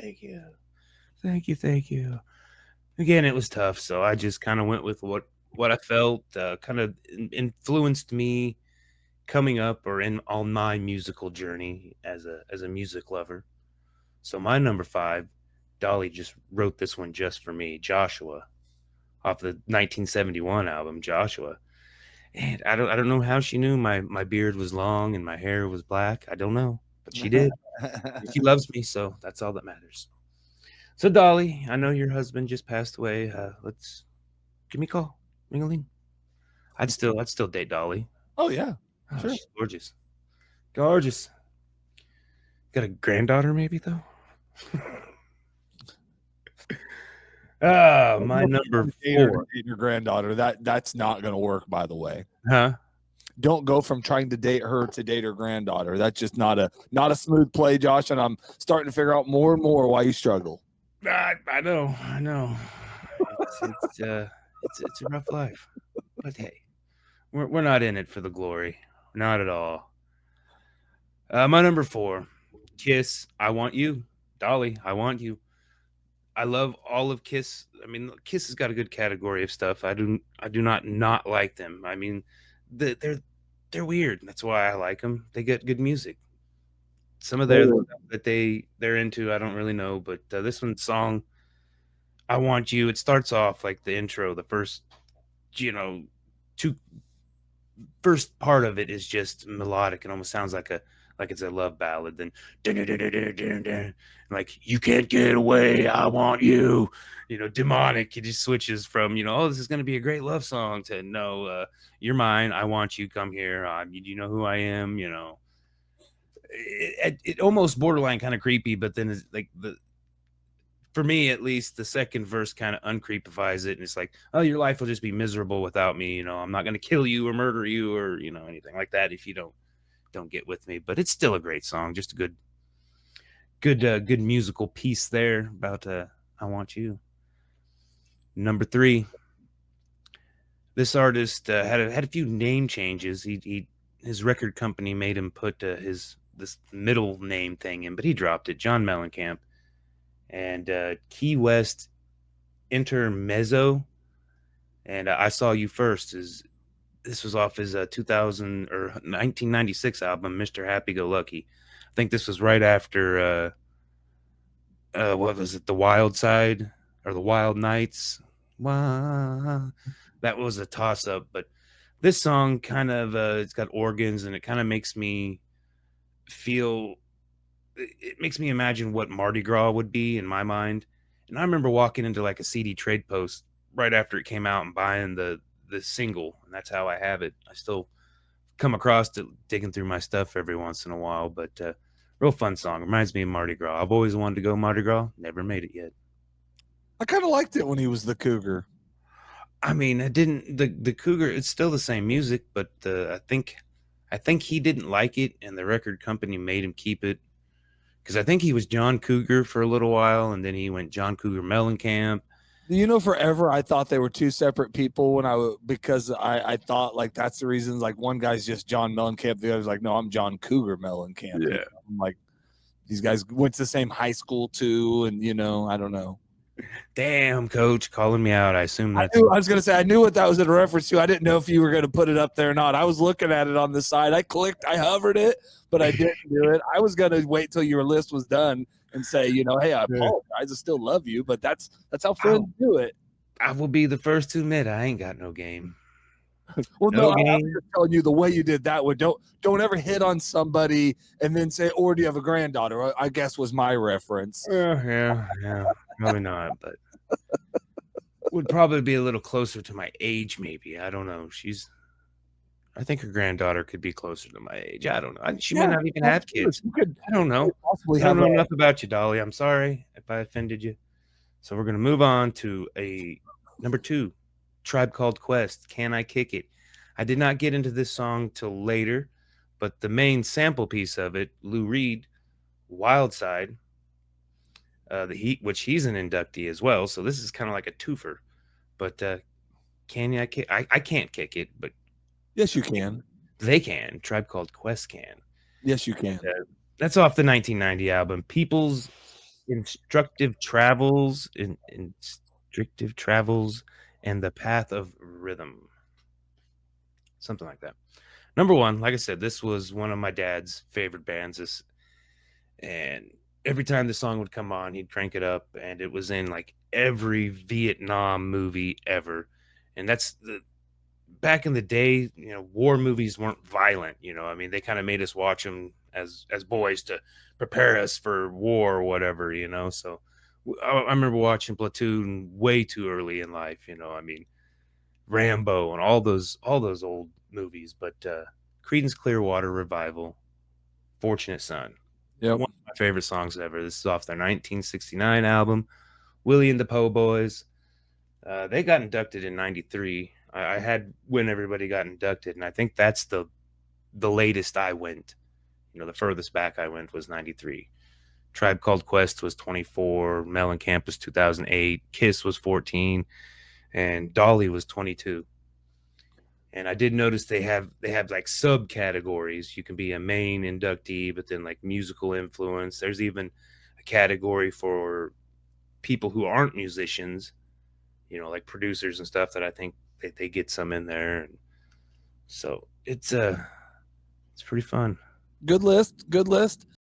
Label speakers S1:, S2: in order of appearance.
S1: Thank you. Thank you. Thank you. Again, it was tough, so I just kind of went with what I felt kind of influenced me coming up or in on my musical journey as a music lover. So my number 5, Dolly just wrote this one just for me, Joshua, off the 1971 album Joshua. And I don't know how she knew my beard was long and my hair was black. I don't know, but she did. She loves me, so that's all that matters. So Dolly, I know your husband just passed away. Let's give me a call, ring-a-ling. I'd still date Dolly.
S2: Oh yeah,
S1: Oh,
S2: sure.
S1: she's gorgeous, gorgeous. Got a granddaughter, maybe though. Ah,
S2: Don't
S1: my
S2: go
S1: number
S2: from date her to
S1: 4,
S2: date your granddaughter. That's not going to work. By the way,
S1: huh?
S2: don't go from trying to date her to date her granddaughter. That's just not a smooth play, Josh. And I'm starting to figure out more and more why you struggle.
S1: I know, I know. It's a rough life, but hey, we're not in it for the glory, not at all. My number 4, Kiss. I want you, Dolly. I want you. I love all of Kiss. I mean, Kiss has got a good category of stuff. I do not like them. I mean, they're they're weird. That's why I like them. They get good music. Some of their stuff that they're into, I don't really know, but this one song, I want you. It starts off like the intro. The first, you know, two first part of it is just melodic. It almost sounds like it's a love ballad. Then dun, dun, dun, dun, dun, dun, dun, like you can't get away, I want you. Demonic. It just switches from oh, this is gonna be a great love song to no, you're mine. I want you. Come here. You know who I am. It almost borderline kind of creepy, but then it's like for me at least, the second verse kind of uncreepifies it, and it's like, oh, your life will just be miserable without me. I'm not going to kill you or murder you or anything like that if you don't get with me. But it's still a great song, just a good musical piece there about I want you. Number 3, this artist had a few name changes. His record company made him put his this middle name thing in, but he dropped it. John Mellencamp. And Key West Intermezzo, and I Saw You First. This was off his 2000 or 1996 album, Mr. Happy Go Lucky. I think this was right after what was it, The Wild Side or The Wild Nights? That was a toss up, but this song kind of it's got organs and it kind of makes me feel. It makes me imagine what Mardi Gras would be in my mind. And I remember walking into like a CD trade post right after it came out and buying the single, and that's how I have it. I still come across it digging through my stuff every once in a while, but real fun song. Reminds me of Mardi Gras. I've always wanted to go Mardi Gras, never made it yet.
S2: I kind of liked it when he was the cougar.
S1: I mean, I didn't the Cougar. It's still the same music, but I think he didn't like it, and the record company made him keep it because I think he was John Cougar for a little while, and then he went John Cougar Mellencamp.
S2: Forever I thought they were two separate people because I thought like that's the reason. Like one guy's just John Mellencamp, the other's like, no, I'm John Cougar Mellencamp.
S1: Yeah.
S2: I'm like, these guys went to the same high school too, and I don't know.
S1: Damn, coach, calling me out. I assume that's
S2: I was gonna say I knew what that was in reference to. I didn't know if you were gonna put it up there or not. I was looking at it on the side. I hovered it, but I didn't do it. I was gonna wait till your list was done and say, hey, I apologize. I still love you, but that's how friends do it.
S1: I will be the first to admit I ain't got no game.
S2: Well, no,
S1: No
S2: I'm
S1: game.
S2: just telling you the way you did that one. Don't ever hit on somebody and then say, "Or do you have a granddaughter?" I guess was my reference.
S1: Yeah, probably not, but would probably be a little closer to my age, maybe. I don't know. I think her granddaughter could be closer to my age. I don't know. She might not even have kids.
S2: You could
S1: I don't know.
S2: possibly
S1: I don't
S2: have
S1: know enough about you, Dolly. I'm sorry if I offended you. So we're gonna move on to a number 2, Tribe Called Quest. Can I Kick It? I did not get into this song till later, but the main sample piece of it, Lou Reed, Wild Side, which he's an inductee as well. So this is kind of like a twofer. But can I kick? I can't kick it, but
S2: yes, you can.
S1: they can. Tribe Called Quest can.
S2: Yes, you can.
S1: That's off the 1990 album, People's Instructive Travels, Instructive Travels, and The Path of Rhythm, something like that. Number one, like I said, this was one of my dad's favorite bands. And every time the song would come on, he'd crank it up, and it was in like every Vietnam movie ever. And that's the back in the day, war movies weren't violent. I mean, they kind of made us watch them as boys to prepare us for war or whatever. So I remember watching Platoon way too early in life. I mean, Rambo and all those old movies. But Creedence Clearwater Revival, Fortunate Son,
S2: Yep.
S1: one of my favorite songs ever. This is off their 1969 album, Willy and the Po Boys. They got inducted in '93. I had when everybody got inducted, and I think that's the latest I went. The furthest back I went was '93. Tribe Called Quest was 24. Mellencamp was 2008. Kiss was 14, and Dolly was 22. And I did notice they have like subcategories. You can be a main inductee, but then like musical influence. There's even a category for people who aren't musicians, like producers and stuff, that I think they get some in there. And so it's pretty fun.
S2: Good list. Good list.